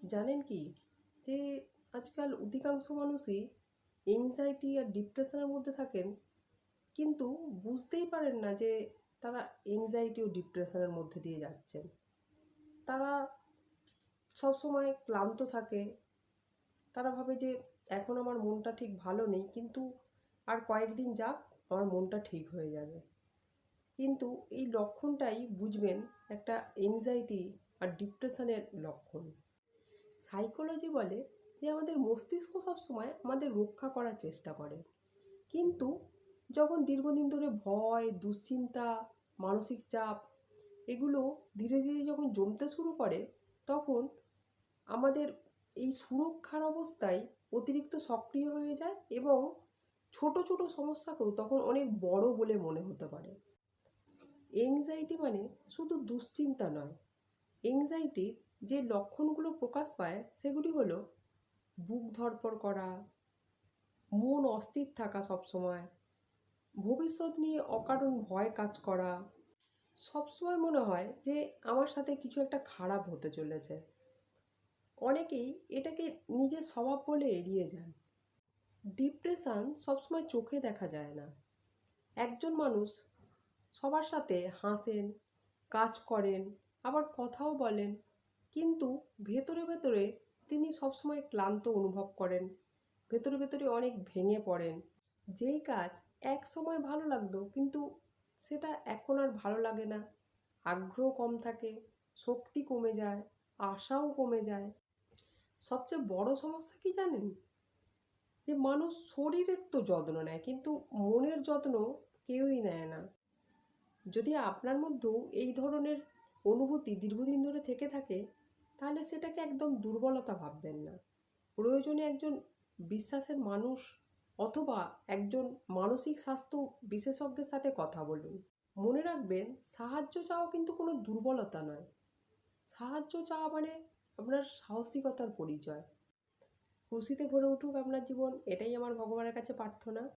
জানেন কি যে আজকাল অধিকাংশ মানুষই এংজাইটি আর ডিপ্রেশনের মধ্যে থাকেন, কিন্তু বুঝতেই পারেন না যে তারা এংজাইটি ও ডিপ্রেশনের মধ্যে দিয়ে যাচ্ছেন। তারা সবসময় ক্লান্ত থাকে। তারা ভাবে যে এখন আমার মনটা ঠিক ভালো নেই, কিন্তু আর কয়েকদিন যাক, আমার মনটা ঠিক হয়ে যাবে। কিন্তু এই লক্ষণটাই বুঝবেন একটা এংজাইটি আর ডিপ্রেশনের লক্ষণ। সাইকোলজি বলে যে আমাদের মস্তিষ্ক সবসময় আমাদের রক্ষা করার চেষ্টা করে, কিন্তু যখন দীর্ঘদিন ধরে ভয়, দুশ্চিন্তা, মানসিক চাপ এগুলো ধীরে ধীরে যখন জমতে শুরু করে, তখন আমাদের এই সুরক্ষার অবস্থায় অতিরিক্ত সক্রিয় হয়ে যায় এবং ছোট ছোট সমস্যাকেও তখন অনেক বড় বলে মনে হতে পারে। এংজাইটি মানে শুধু দুশ্চিন্তা নয়। এংজাইটির যে লক্ষণগুলো প্রকাশ পায় সেগুলি হলো বুক ধড়ফড় করা, মন অস্থির থাকা সবসময়, ভবিষ্যৎ নিয়ে অকারণ ভয় কাজ করা, সবসময় মনে হয় যে আমার সাথে কিছু একটা খারাপ হতে চলেছে। অনেকেই এটাকে নিজের স্বভাব বলে এড়িয়ে যান। ডিপ্রেশন সবসময় চোখে দেখা যায় না। একজন মানুষ সবার সাথে হাসেন, কাজ করেন, আবার কথাও বলেন, কিন্তু ভেতরে ভেতরে তিনি সবসময় ক্লান্ত অনুভব করেন, ভেতরে ভেতরে অনেক ভেঙে পড়েন। যেই কাজ এক সময় ভালো লাগতো, কিন্তু সেটা এখন আর ভালো লাগে না। আগ্রহ কম থাকে, শক্তি কমে যায়, আশাও কমে যায়। সবচেয়ে বড় সমস্যা কি জানেন? যে মানুষ শরীরের তো যত্ন নেয়, কিন্তু মনের যত্ন কেউই নেয় না। যদি আপনার মধ্যেও এই ধরনের অনুভূতি দীর্ঘদিন ধরে থেকে থাকে, তাহলে সেটাকে একদম দুর্বলতা ভাববেন না। প্রয়োজনে একজন বিশ্বাসের মানুষ অথবা একজন মানসিক স্বাস্থ্য বিশেষজ্ঞের সাথে কথা বলুন। মনে রাখবেন, সাহায্য চাওয়া কিন্তু কোনো দুর্বলতা নয়। সাহায্য চাওয়া মানে আপনার সাহসিকতার পরিচয়। খুশিতে ভরে উঠুক আপনার জীবন, এটাই আমার ভগবানের কাছে প্রার্থনা।